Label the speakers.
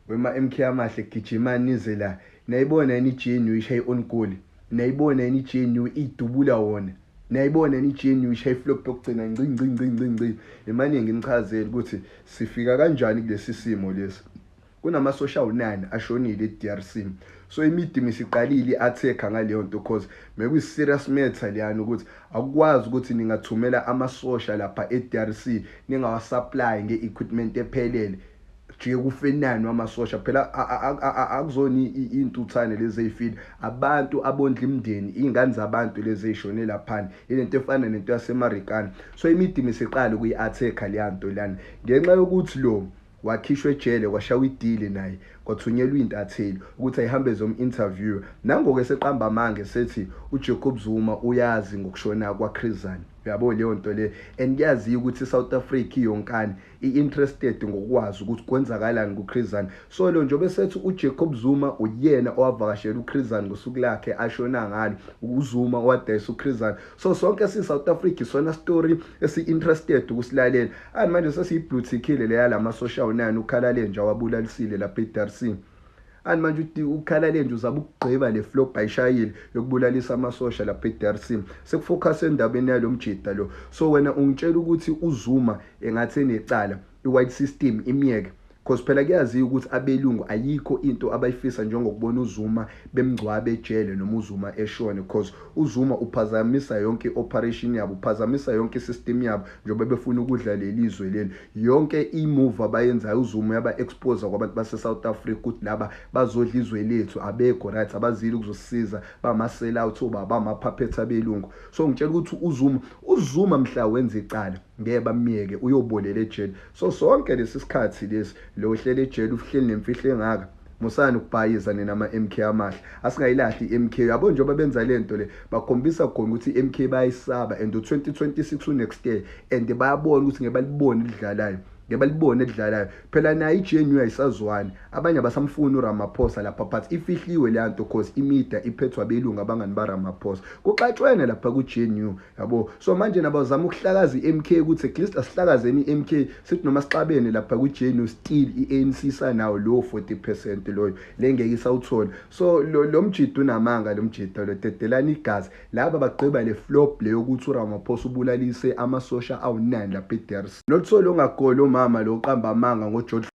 Speaker 1: wema MK amahle gijimani nize la nayibona yini iGNU ishaye on goal nayibona yini iGNU idubula wona nayibona yini iGNU ishaye flop yokugcina ngci imani ngimchazela ukuthi sifika kanjani kulesi simo lesi kunama social 9 ashonile eDRC so imidimi siqalile attack ngaleyo nto because maybe serious matter liyana ukuthi akwazi ukuthi ningathumela amasosha lapha eDRC ningawasupply ngeequipment ephelele nje kufenani wamasosha phela akuzoni intuthane lezi ezifile abantu abondla imndeni ingane zabantu lezi ezishone lapha into efana nento yaseMarikana so imidimi siqala kuyiattack leyanto lana ngenxa yokuthi lo wakhishwe ejele kwashawa idile naye kwathunyelwa intatheli ukuthi ayihambe zom-interview nangoku eseqamba amange sethi uJacob Zuma uyazi ngokushona kwaChris Hani uyabo leyo nto le and kuyazi ukuthi South Africa yonkani iinterested ngokwazi ukuthi kwenzakalani kuChris Hani so lo njobe sethi uJacob Zuma uyena owavakashela uChris Hani ngosuku lakhe ashona ngalo uZuma wadayisa uChris Hani so sonke South Africa isona story esi-interested ukusilalela manje sesiyibluthikile leya lama social 9 ukhalale nje wabulalisile lapha eDRC manje uthi ukhalale nje uzabe ukugqiba le flop ayishayile yokubulalisa amasosha lapha eDRC sekufocus endabeni yalomjida lo so wena ungitshela ukuthi uZuma engathi necala iwhite system imiyeke because phela kuyazi ukuthi abelungu ayikho into abayifisa njengokubona uZuma bemgcwabe ejele noma uZuma eshone because uZuma uphazamisa yonke operation yabo uphazamisa yonke system yabo njengoba befuna ukudla lelizwe leli yonke imove abayenzayo uZuma yaba expose kwabantu base South Africa ukuthi laba bazodla izwe lethu abekho right abazili ukuzosiza bama sell out obaba amapuppets abelungu so ngitshela ukuthi uZuma mhla wenza icala ngeke bamiyeke uyobolela ejele so sonke lesi sikhathi lesi lo hlele ejele uhleli nemfihlo engaka musana ukubhayiza nama MK amahle asingayilahli MK yabo njengoba benza lento le bakhombisa khona ukuthi MK bayisaba and 2026 next year and bayabona ukuthi ngebalibona idlalayo phela nayo iGNU ayisazwani abanye abasamfuna uRamaphosa lapha but ifihliwe le nto because imedia iphethwa abelungu abangani baRamaphosa kuxatshwene lapha kuGNU yabo so manje nabazama ukuhlakaza iMK ukuthi at least asihlakazeni iMK sithi noma sixabene lapha kuGNU still iANC sanawo lo 40% loyo lengeke isawuthola so lo mjida unamanga lo mjida lo dedelana igazi laba bagqiba le flop leyo ukuthi uRamaphosa ubulalise amasosha awu9 lapha eDRC notholo ngagolo mama lo qamba amanga ngoJohn